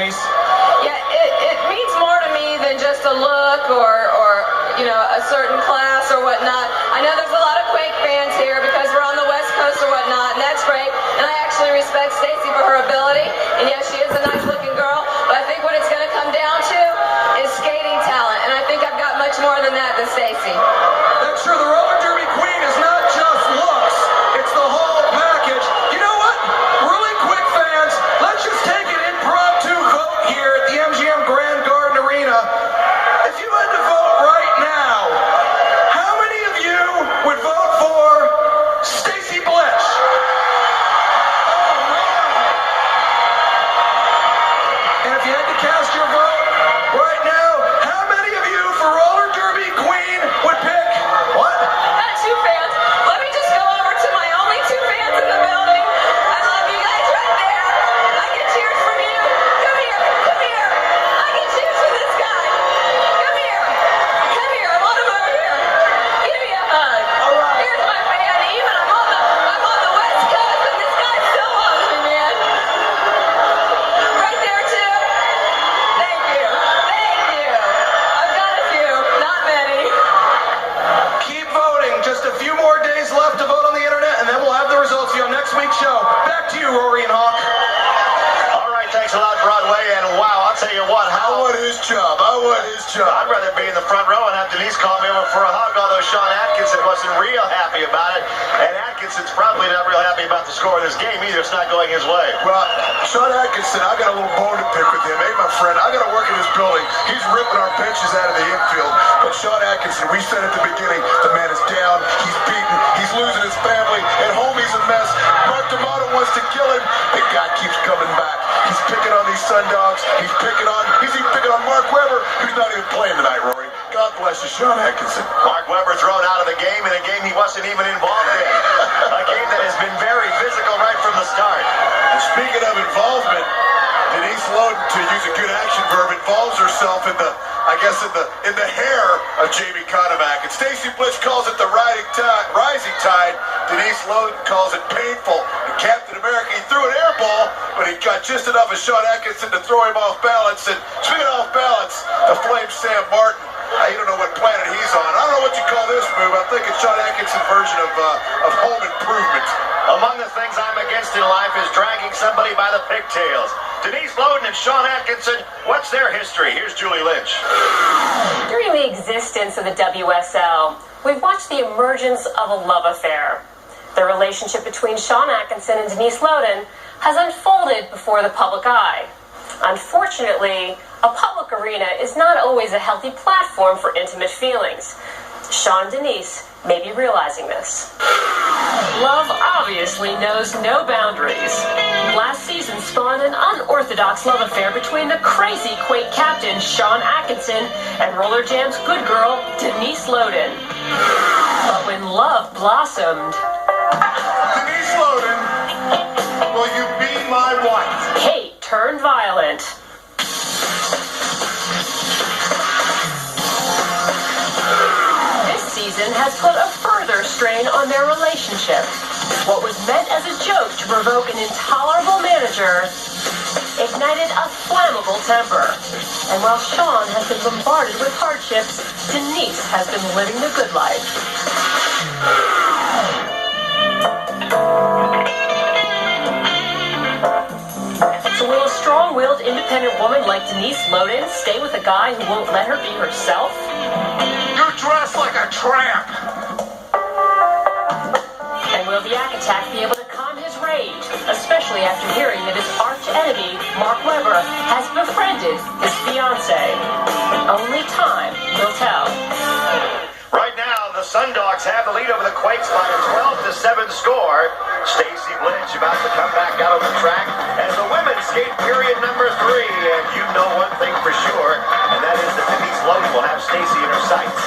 Denise? Yeah, it means more to me than just a look or a certain class or whatnot. I know there's a lot of Quake fans here because we're on the West Coast or whatnot, and that's great. And I actually respect Stacy for her ability. And yes, she is a nice-looking girl, but I think what it's going to come down to is skating talent. And I think I've got much more than that than Stacy. That's true. The roller derby queen is not just looks. It's the whole package. You know what? Really quick, fans, let's just take an impromptu vote here at the MGM Grand Garden Arena. If you had to vote right now, how many of you would vote for Stacy Blitch? And if you had to cast your vote right now, how many of you for roller derby queen would pick what? Not two fans. Let me just go over to my only two fans in the building. I love you guys right there. I get cheers from you. Come here. Come here. I get cheers from this guy. Come here. Come here. I want him over here. Give me a hug. All right. Here's my fan. Even I'm on the West Coast, and this guy still loves me, man. Right there too. Thank you. Thank you. I've got a few, not many. Keep voting. Just a few more days left to vote on the internet, and then we'll have the results for you on next week's show. Back to you, Rory and Hawk. All right, thanks a lot, Broadway. And wow, I'll tell you what, I want his job. I want his job. I'd rather be in the front row and have Denise call me over for a hug, although Sean Atkinson wasn't real happy about it. And Atkinson's probably not real happy about the score of this game either. It's not going his way. Well, Sean Atkinson, I got a little bone to pick with him. Hey, my friend, I got to work in this building. He's ripping our benches out of the infield. But Sean Atkinson, we said at the beginning, the man is down. He's beaten. He's losing his family. At home, he's a mess. Mark D'Amato wants to kill him. The guy keeps coming back. He's picking on these Sundogs. He's even picking on Mark Webber, who's not even playing tonight, Rory. God bless you, Sean Atkinson. Mark Webber thrown out of the game in a game he wasn't even involved in. A game that has been very physical right from the start. And speaking of involvement, Denise Loden, to use a good action verb, involves herself in the hair of Jamie Conovac. And Stacy Blitch calls it the rising tide. Denise Loden calls it painful. And Captain America, he threw an air ball, but he got just enough of Sean Atkinson to throw him off balance. And speaking of off balance, the flame Sam Martin. You don't know what planet he's on. I don't know what you call this move. I think it's Sean Atkinson's version of home improvement. Among the things I'm against in life is dragging somebody by the pigtails. Denise Loden and Sean Atkinson, what's their history? Here's Julie Lynch. During the existence of the WSL, we've watched the emergence of a love affair. The relationship between Sean Atkinson and Denise Loden has unfolded before the public eye. Unfortunately, a public arena is not always a healthy platform for intimate feelings. Sean and Denise may be realizing this. Love obviously knows no boundaries. Last season spawned an unorthodox love affair between the crazy Quake captain Sean Atkinson and Roller Jam's good girl Denise Loden. But when love blossomed, Denise Loden, will you be my wife? hate turned violent. This season has put a further strain on their relationship. What was meant as a joke to provoke an intolerable manager ignited a flammable temper. And while Sean has been bombarded with hardships, Denise has been living the good life. So will a strong-willed, independent woman like Denise Loden stay with a guy who won't let her be herself? You're dressed like a tramp. And will the Yak Attack be able to calm his rage, especially after hearing that his arch enemy, Mark Webber, has befriended his fiancée? Only time will tell. Right now, the Sundogs have the lead over the Quakes by a 12-7 score. Stacy Blitch about to come back out on the track as the women skate period number 3. And you know one thing for sure, and that is that Denise Loden will have Stacy in her sights.